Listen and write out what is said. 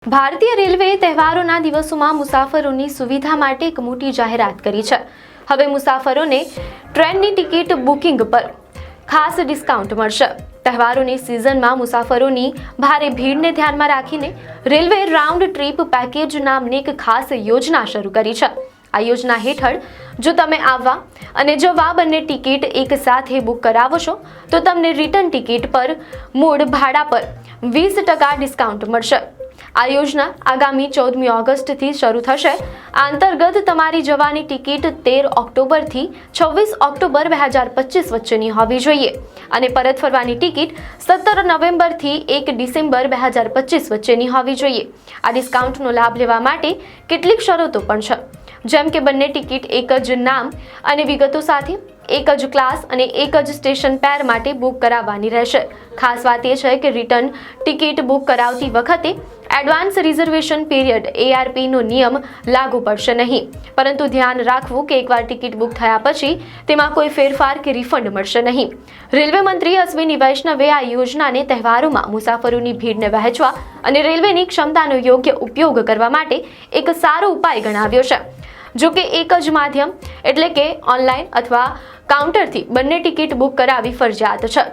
ભારતીય રેલવેએ તહેવારોના દિવસોમાં મુસાફરોની સુવિધા માટે એક મોટી જાહેરાત કરી છે। હવે મુસાફરોને ટ્રેનની ટિકિટ બુકિંગ પર ખાસ ડિસ્કાઉન્ટ મળશે। તહેવારોની સિઝનમાં મુસાફરોની ભારે ભીડને ધ્યાનમાં રાખીને રેલવે રાઉન્ડ ટ્રીપ પેકેજ નામની એક ખાસ યોજના શરૂ કરી છે। આ યોજના હેઠળ જો તમે આવવા અને જવા બંને ટિકિટ એક સાથે બુક કરાવો છો તો તમને રિટર્ન ટિકિટ પર મૂળ ભાડા પર 20% ડિસ્કાઉન્ટ મળશે। આ યોજના આગામી 14મી ઓગસ્ટથી શરૂ થશે। આ અંતર્ગત તમારી જવાની ટિકિટ 13 ઓક્ટોબરથી 26 ઓક્ટોબર 2025 વચ્ચેની હોવી જોઈએ અને પરત ફરવાની ટિકિટ 17 નવેમ્બરથી 1 ડિસેમ્બર 2025 વચ્ચેની હોવી જોઈએ। આ ડિસ્કાઉન્ટનો લાભ લેવા માટે કેટલીક શરતો પણ છે, જેમ કે બંને ટિકિટ એક જ નામ અને વિગતો સાથે એક જ ક્લાસ અને એક જ સ્ટેશન પેર માટે બુક કરાવવાની રહેશે। ખાસ વાત એ છે કે રિટર્ન ટિકિટ બુક કરાવતી વખતે એડવાન્સ રિઝર્વેશન પીરિયડ ARP નો નિયમ લાગુ પડશે નહીં, પરંતુ ધ્યાન રાખવું કે એકવાર ટિકિટ બુક થયા પછી તેમાં કોઈ ફેરફાર કે રિફંડ મળશે નહીં। રેલવે મંત્રી અશ્વિની વૈષ્ણવે આ યોજનાને તહેવારોમાં મુસાફરોની ભીડને વહેંચવા અને રેલવેની ક્ષમતાનો યોગ્ય ઉપયોગ કરવા માટે એક સારો ઉપાય ગણાવ્યો છે। જો કે એક જ માધ્યમ એટલે કે ઓનલાઈન અથવા કાઉન્ટરથી બંને ટિકિટ બુક કરાવવી ફરજિયાત છે।